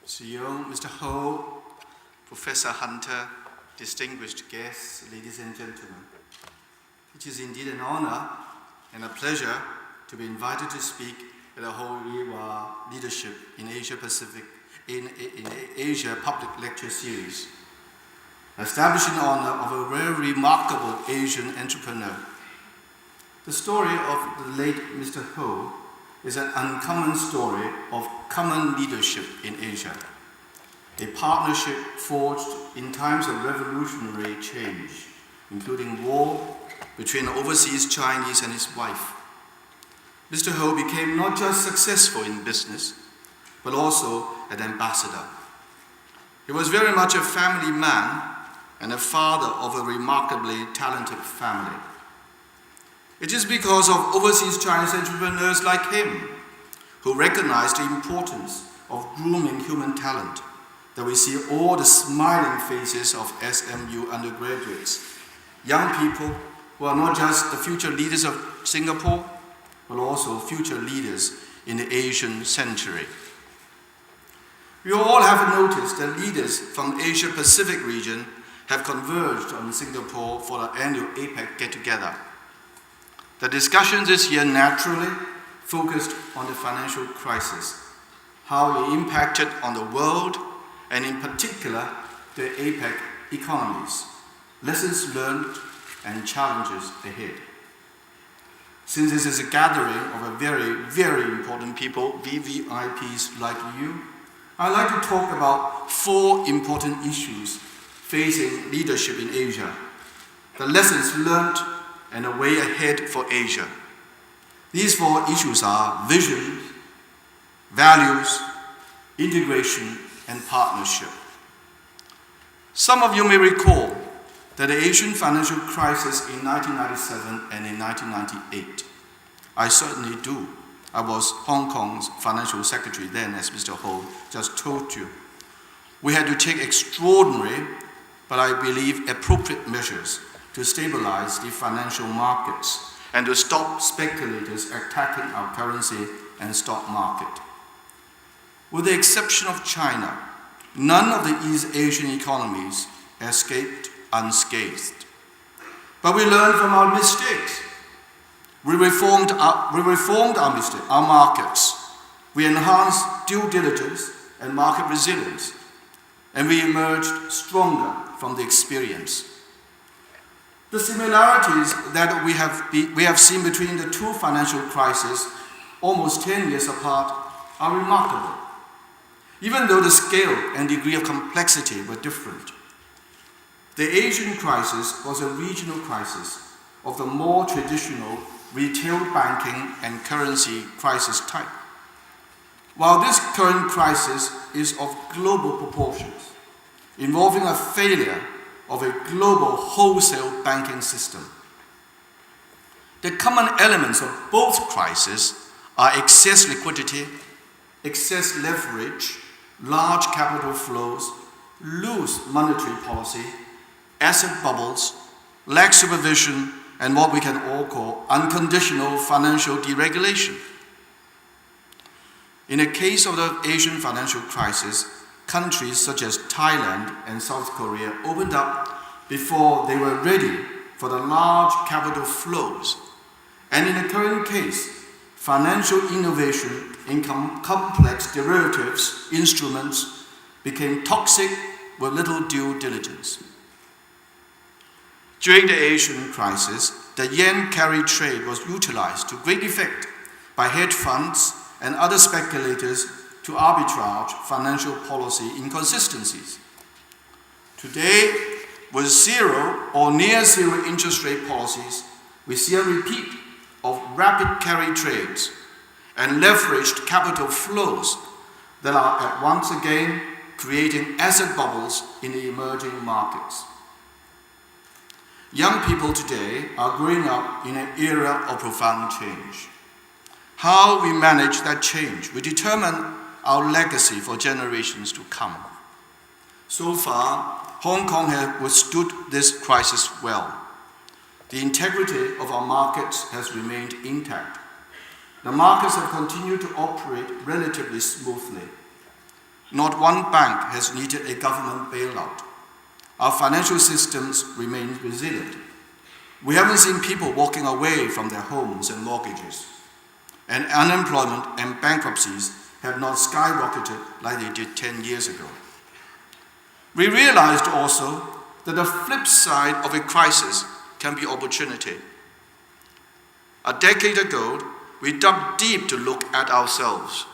CEO, Mr. Ho, Professor Hunter, distinguished guests, ladies and gentlemen. It is indeed an honor and a pleasure to be invited to speak at the Rih Hwa Leadership in Asia Pacific in Asia Public Lecture Series, established in honor of a very remarkable Asian entrepreneur. The story of the late Mr. Ho is an uncommon story of common leadership in Asia, a partnership forged in times of revolutionary change, including war between overseas Chinese and his wife. Mr. Ho became not just successful in business, but also an ambassador. He was very much a family man and a father of a remarkably talented family. It is because of overseas Chinese entrepreneurs like him who recognized the importance of grooming human talent that we see all the smiling faces of SMU undergraduates, young people who are not just the future leaders of Singapore, but also future leaders in the Asian century. We all have noticed that leaders from the Asia Pacific region have converged on Singapore for the annual APEC get-together. The discussion this year naturally focused on the financial crisis, how it impacted on the world, and in particular, the APEC economies, lessons learned, and challenges ahead. Since this is a gathering of a very, very important people, VVIPs like you, I'd like to talk about 4 important issues facing leadership in Asia, the lessons learned, and a way ahead for Asia. These 4 issues are vision, values, integration, and partnership. Some of you may recall that the Asian financial crisis in 1997 and in 1998. I certainly do. I was Hong Kong's financial secretary then, as Mr. Ho just told you. We had to take extraordinary, but I believe appropriate measures to stabilize the financial markets and to stop speculators attacking our currency and stock market. With the exception of China, none of the East Asian economies escaped unscathed. But we learned from our mistakes. We reformed our markets. We enhanced due diligence and market resilience, and we emerged stronger from the experience. The similarities that we have seen between the 2 financial crises, almost 10 years apart, are remarkable, even though the scale and degree of complexity were different. The Asian crisis was a regional crisis of the more traditional retail banking and currency crisis type, while this current crisis is of global proportions, involving a failure of a global wholesale banking system. The common elements of both crises are excess liquidity, excess leverage, large capital flows, loose monetary policy, asset bubbles, lax supervision, and what we can all call unconditional financial deregulation. In the case of the Asian financial crisis, countries such as Thailand and South Korea opened up before they were ready for the large capital flows. And in the current case, financial innovation in complex derivatives instruments became toxic with little due diligence. During the Asian crisis, the yen carry trade was utilized to great effect by hedge funds and other speculators to arbitrage financial policy inconsistencies. Today, with 0 or near 0 interest rate policies, we see a repeat of rapid carry trades and leveraged capital flows that are at once again creating asset bubbles in the emerging markets. Young people today are growing up in an era of profound change. How we manage that change will determine our legacy for generations to come. So far, Hong Kong has withstood this crisis well. The integrity of our markets has remained intact. The markets have continued to operate relatively smoothly. Not one bank has needed a government bailout. Our financial systems remain resilient. We haven't seen people walking away from their homes and mortgages. And unemployment and bankruptcies have not skyrocketed like they did 10 years ago. We realized also that the flip side of a crisis can be opportunity. A decade ago, we dug deep to look at ourselves,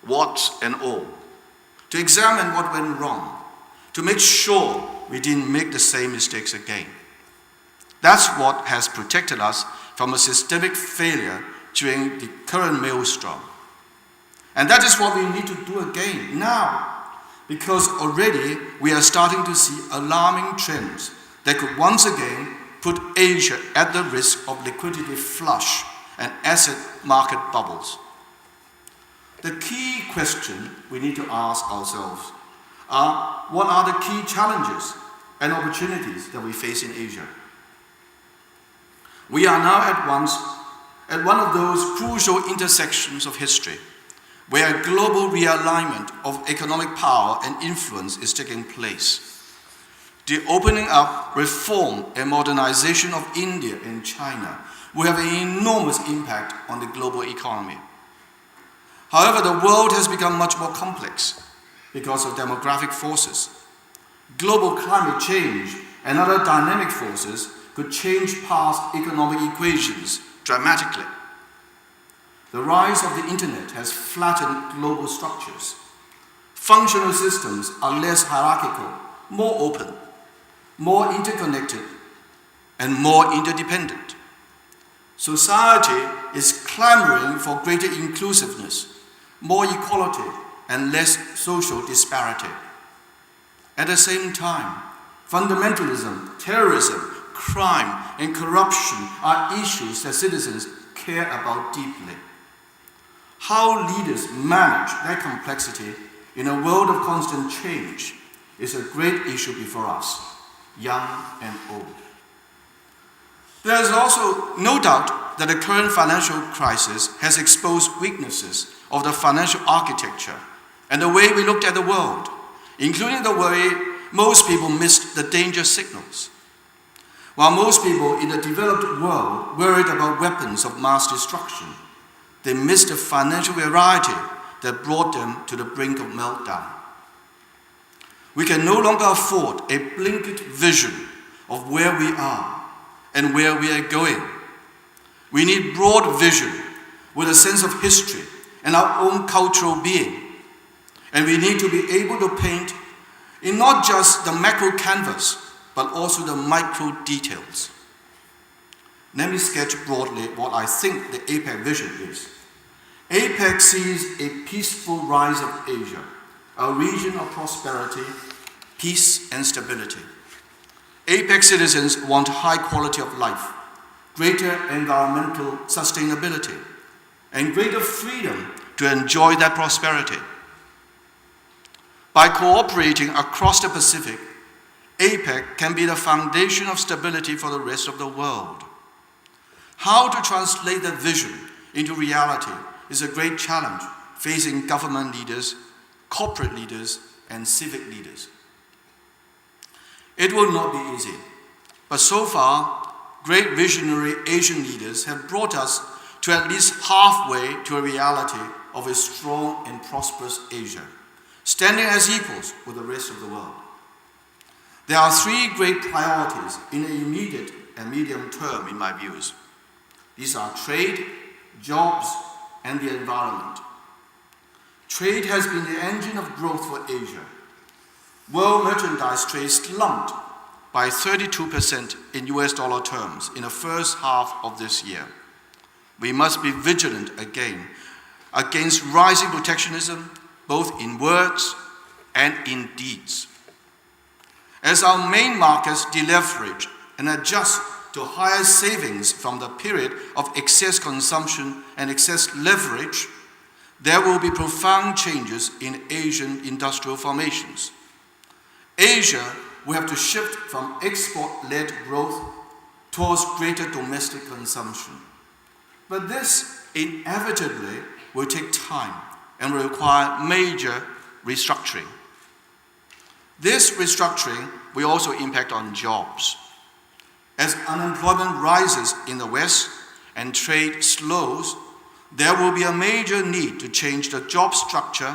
warts and all, to examine what went wrong, to make sure we didn't make the same mistakes again. That's what has protected us from a systemic failure during the current maelstrom. And that is what we need to do again now, because already we are starting to see alarming trends that could once again put Asia at the risk of liquidity flush and asset market bubbles. The key question we need to ask ourselves are, what are the key challenges and opportunities that we face in Asia? We are now at one of those crucial intersections of history, where a global realignment of economic power and influence is taking place. The opening up, reform, and modernization of India and China will have an enormous impact on the global economy. However, the world has become much more complex because of demographic forces. Global climate change and other dynamic forces could change past economic equations dramatically. The rise of the internet has flattened global structures. Functional systems are less hierarchical, more open, more interconnected, and more interdependent. Society is clamoring for greater inclusiveness, more equality, and less social disparity. At the same time, fundamentalism, terrorism, crime, and corruption are issues that citizens care about deeply. How leaders manage that complexity in a world of constant change is a great issue before us, young and old. There is also no doubt that the current financial crisis has exposed weaknesses of the financial architecture and the way we looked at the world, including the way most people missed the danger signals. While most people in the developed world worried about weapons of mass destruction, they missed the financial variety that brought them to the brink of meltdown. We can no longer afford a blinkered vision of where we are and where we are going. We need broad vision with a sense of history and our own cultural being. And we need to be able to paint in not just the macro canvas, but also the micro details. Let me sketch broadly what I think the APEC vision is. APEC sees a peaceful rise of Asia, a region of prosperity, peace, and stability. APEC citizens want high quality of life, greater environmental sustainability, and greater freedom to enjoy that prosperity. By cooperating across the Pacific, APEC can be the foundation of stability for the rest of the world. How to translate that vision into reality is a great challenge facing government leaders, corporate leaders, and civic leaders. It will not be easy, but so far, great visionary Asian leaders have brought us to at least halfway to a reality of a strong and prosperous Asia, standing as equals with the rest of the world. There are three great priorities in the immediate and medium term, in my views. These are trade, jobs, and the environment. Trade has been the engine of growth for Asia. World merchandise trade slumped by 32% in US dollar terms in the first half of this year. We must be vigilant again against rising protectionism, both in words and in deeds. As our main markets deleverage and adjust to higher savings from the period of excess consumption and excess leverage, there will be profound changes in Asian industrial formations. Asia will have to shift from export-led growth towards greater domestic consumption. But this inevitably will take time and will require major restructuring. This restructuring will also impact on jobs. As unemployment rises in the West and trade slows, there will be a major need to change the job structure,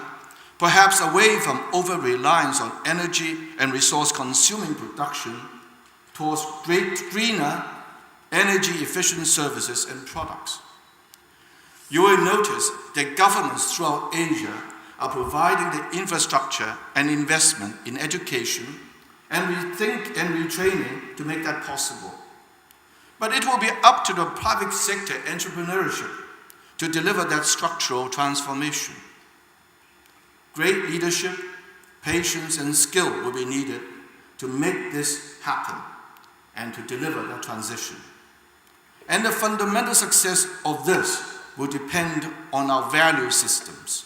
perhaps away from over-reliance on energy and resource-consuming production towards greener, energy-efficient services and products. You will notice that governments throughout Asia are providing the infrastructure and investment in education and retraining to make that possible. But it will be up to the private sector entrepreneurship to deliver that structural transformation. Great leadership, patience, and skill will be needed to make this happen and to deliver that transition. And the fundamental success of this will depend on our value systems.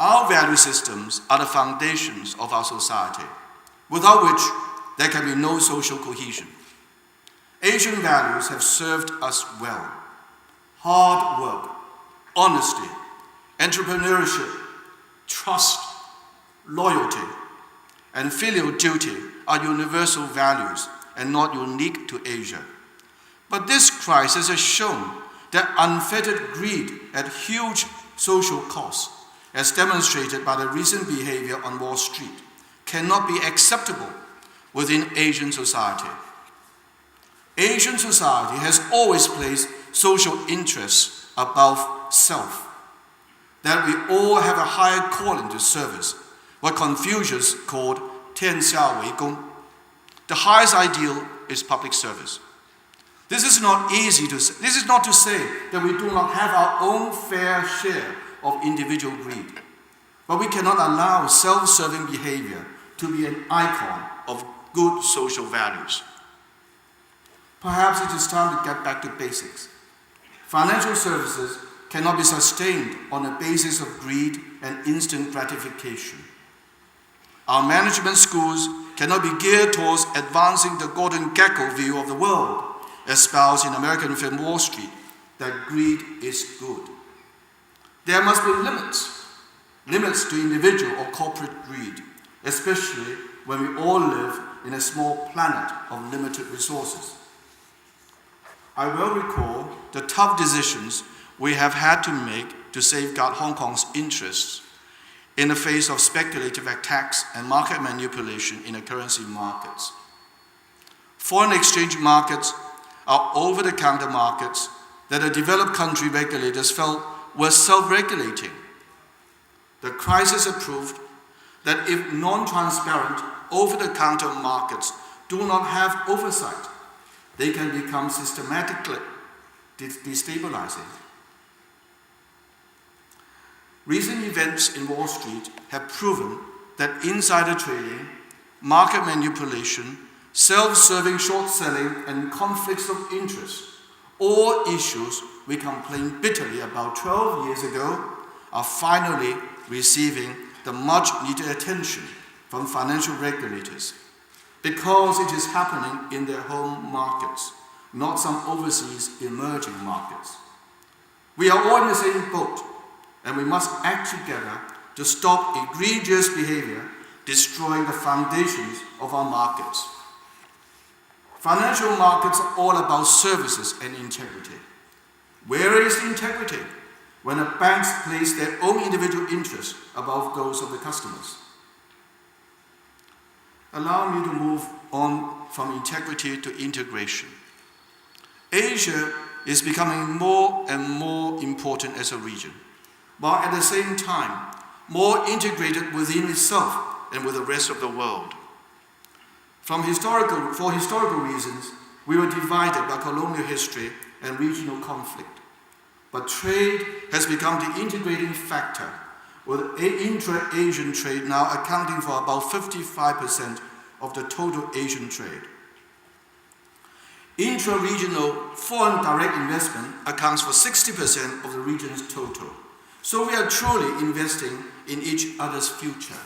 Our value systems are the foundations of our society, without which there can be no social cohesion. Asian values have served us well. Hard work, honesty, entrepreneurship, trust, loyalty, and filial duty are universal values and not unique to Asia. But this crisis has shown that unfettered greed at huge social costs, as demonstrated by the recent behavior on Wall Street, cannot be acceptable within Asian society. Asian society has always placed social interests above self, that we all have a higher calling to service, what Confucius called 天下为公. The highest ideal is public service. This is not to say that we do not have our own fair share of individual greed, but we cannot allow self-serving behavior to be an icon of good social values. Perhaps it is time to get back to basics. Financial services cannot be sustained on a basis of greed and instant gratification. Our management schools cannot be geared towards advancing the golden gecko view of the world, espoused in American film Wall Street, that greed is good. There must be limits to individual or corporate greed, especially when we all live in a small planet of limited resources. I well recall the tough decisions we have had to make to safeguard Hong Kong's interests in the face of speculative attacks and market manipulation in the currency markets. Foreign exchange markets are over-the-counter markets that the developed country regulators felt were self-regulating. The crisis has proved that if non-transparent, over-the-counter markets do not have oversight, they can become systematically destabilizing. Recent events in Wall Street have proven that insider trading, market manipulation, self-serving short selling, and conflicts of interest, all issues we complained bitterly about 12 years ago, are finally receiving the much-needed attention from financial regulators, because it is happening in their home markets, not some overseas emerging markets. We are all in the same boat, and we must act together to stop egregious behavior destroying the foundations of our markets. Financial markets are all about services and integrity. Where is the integrity when the banks place their own individual interests above those of the customers? Allow me to move on from integrity to integration. Asia is becoming more and more important as a region, while at the same time more integrated within itself and with the rest of the world. For historical reasons, we were divided by colonial history and regional conflict. But trade has become the integrating factor, with intra-Asian trade now accounting for about 55% of the total Asian trade. Intra-regional foreign direct investment accounts for 60% of the region's total. So we are truly investing in each other's future.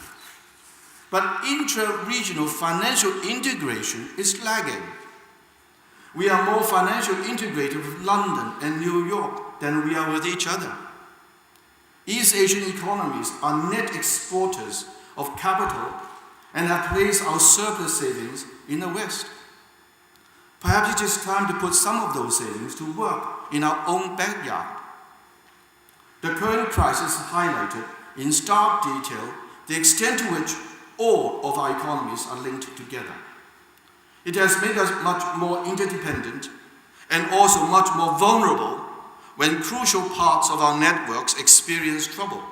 But intra-regional financial integration is lagging. We are more financially integrated with London and New York than we are with each other. East Asian economies are net exporters of capital and have placed our surplus savings in the West. Perhaps it is time to put some of those savings to work in our own backyard. The current crisis highlighted in stark detail the extent to which all of our economies are linked together. It has made us much more interdependent and also much more vulnerable when crucial parts of our networks experience trouble.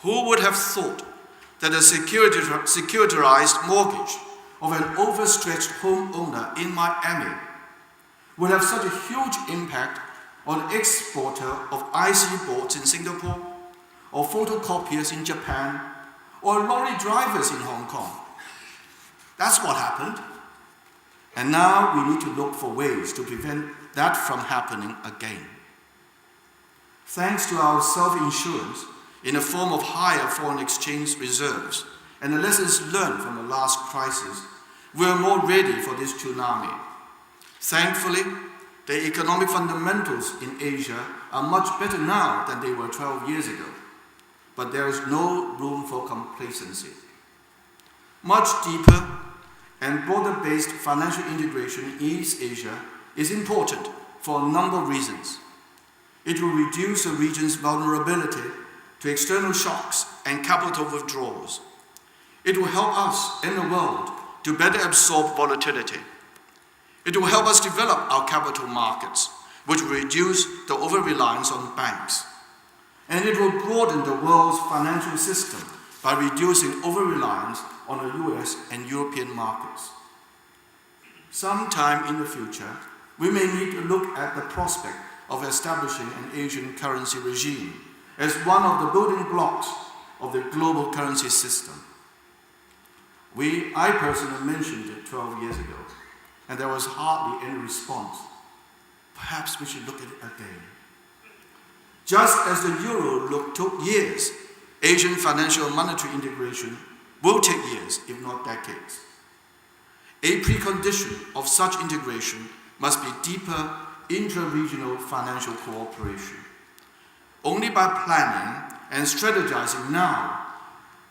Who would have thought that a securitized mortgage of an overstretched homeowner in Miami would have such a huge impact on an exporter of IC boards in Singapore, or photocopiers in Japan, or lorry drivers in Hong Kong? That's what happened. And now we need to look for ways to prevent that from happening again. Thanks to our self-insurance in the form of higher foreign exchange reserves and the lessons learned from the last crisis, we are more ready for this tsunami. Thankfully, the economic fundamentals in Asia are much better now than they were 12 years ago, but there is no room for complacency. Much deeper and border-based financial integration in East Asia is important for a number of reasons. It will reduce the region's vulnerability to external shocks and capital withdrawals. It will help us and the world to better absorb volatility. It will help us develop our capital markets, which will reduce the over-reliance on banks. And it will broaden the world's financial system by reducing over-reliance on the US and European markets. Sometime in the future, we may need to look at the prospect of establishing an Asian currency regime as one of the building blocks of the global currency system. I personally mentioned it 12 years ago, and there was hardly any response. Perhaps we should look at it again. Just as the euro took years, Asian financial and monetary integration will take years, if not decades. A precondition of such integration must be deeper intra-regional financial cooperation. Only by planning and strategizing now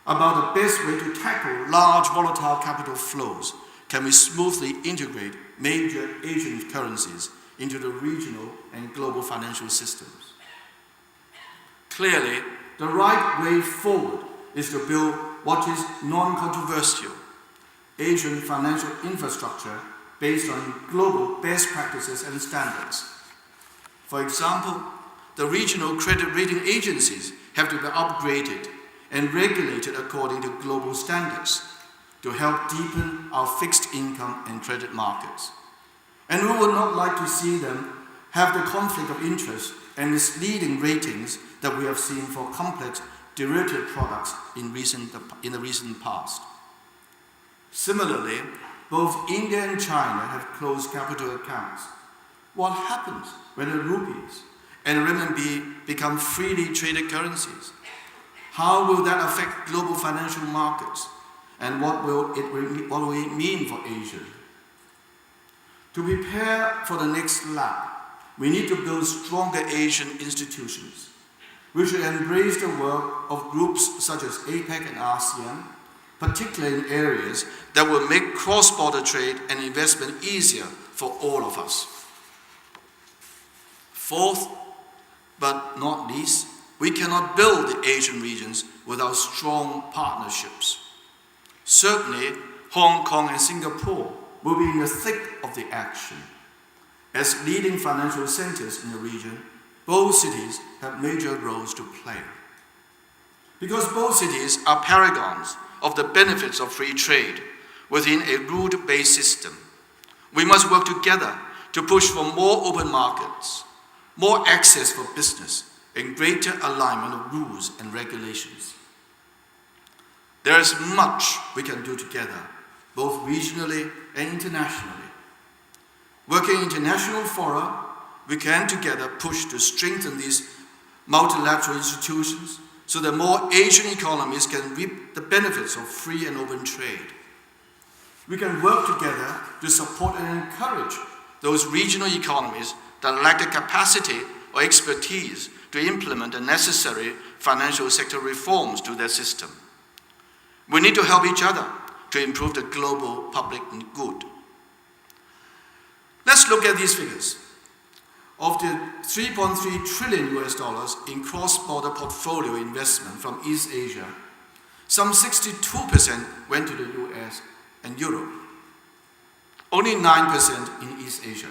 about the best way to tackle large volatile capital flows can we smoothly integrate major Asian currencies into the regional and global financial systems. Clearly, the right way forward is to build what is non-controversial Asian financial infrastructure based on global best practices and standards. For example, the regional credit rating agencies have to be upgraded and regulated according to global standards to help deepen our fixed income and credit markets. And we would not like to see them have the conflict of interest and misleading ratings that we have seen for complex derivative products in the recent past. Similarly, both India and China have closed capital accounts. What happens when the rupees and renminbi become freely traded currencies? How will that affect global financial markets? And what will it mean for Asia? To prepare for the next lap, we need to build stronger Asian institutions. We should embrace the work of groups such as APEC and ASEAN, particularly in areas that will make cross-border trade and investment easier for all of us. Fourth, but not least, we cannot build the Asian regions without strong partnerships. Certainly, Hong Kong and Singapore will be in the thick of the action. As leading financial centers in the region, both cities have major roles to play. Because both cities are paragons of the benefits of free trade within a rule-based system, we must work together to push for more open markets, more access for business, and greater alignment of rules and regulations. There is much we can do together, both regionally and internationally. Working in international fora, we can together push to strengthen these multilateral institutions so that more Asian economies can reap the benefits of free and open trade. We can work together to support and encourage those regional economies that lack the capacity or expertise to implement the necessary financial sector reforms to their system. We need to help each other to improve the global public good. Let's look at these figures. Of the $3.3 trillion in cross-border portfolio investment from East Asia, some 62% went to the US and Europe. Only 9% in East Asia.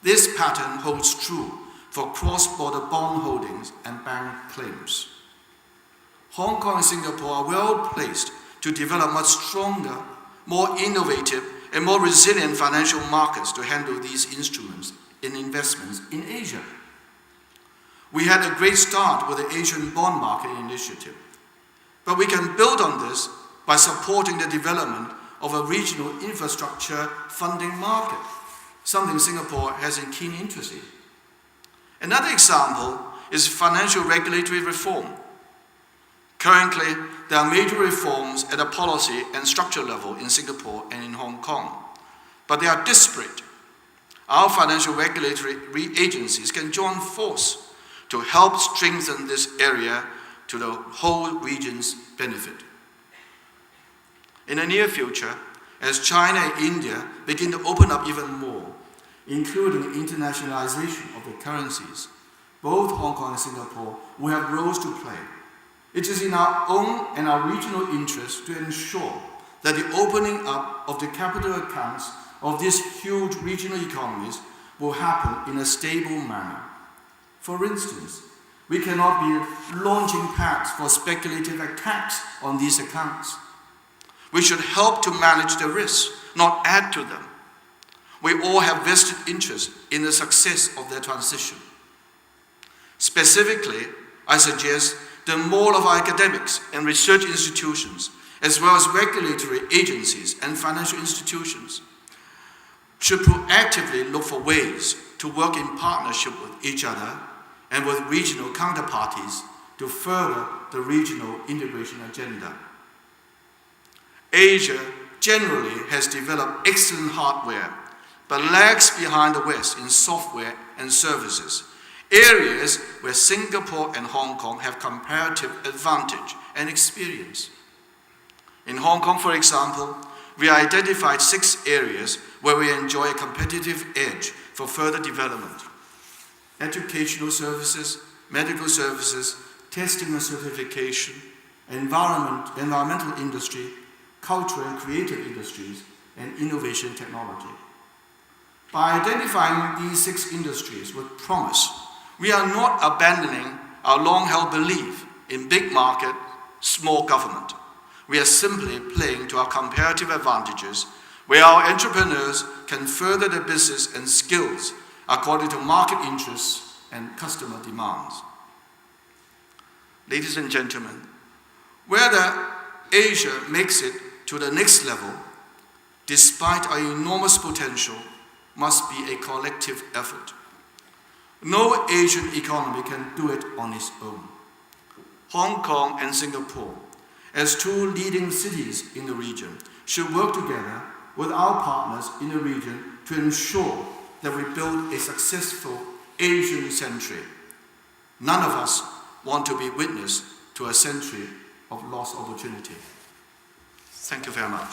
This pattern holds true for cross-border bond holdings and bank claims. Hong Kong and Singapore are well placed to develop much stronger, more innovative, and more resilient financial markets to handle these instruments in investments in Asia. We had a great start with the Asian Bond Market Initiative, but we can build on this by supporting the development of a regional infrastructure funding market, something Singapore has a keen interest in. Another example is financial regulatory reform. Currently, there are major reforms at a policy and structure level in Singapore and in Hong Kong, but they are disparate. Our financial regulatory agencies can join force to help strengthen this area to the whole region's benefit. In the near future, as China and India begin to open up even more, including internationalization of the currencies, both Hong Kong and Singapore will have roles to play. It is in our own and our regional interest to ensure that the opening up of the capital accounts of these huge regional economies will happen in a stable manner. For instance, we cannot be launching pads for speculative attacks on these accounts. We should help to manage the risks, not add to them. We all have vested interest in the success of their transition. Specifically, I suggest that more of our academics and research institutions, as well as regulatory agencies and financial institutions, should proactively look for ways to work in partnership with each other and with regional counterparties to further the regional integration agenda. Asia generally has developed excellent hardware, but lags behind the West in software and services, areas where Singapore and Hong Kong have comparative advantage and experience. In Hong Kong, for example, we identified 6 areas where we enjoy a competitive edge for further development: educational services, medical services, testing and certification, environmental industry, cultural and creative industries, and innovation technology. By identifying these 6 industries with promise, we are not abandoning our long-held belief in big market, small government. We are simply playing to our comparative advantages, where our entrepreneurs can further their business and skills according to market interests and customer demands. Ladies and gentlemen, whether Asia makes it to the next level, despite our enormous potential, must be a collective effort. No Asian economy can do it on its own. Hong Kong and Singapore, as 2 leading cities in the region, should work together with our partners in the region to ensure that we build a successful Asian century. None of us want to be witness to a century of lost opportunity. Thank you very much.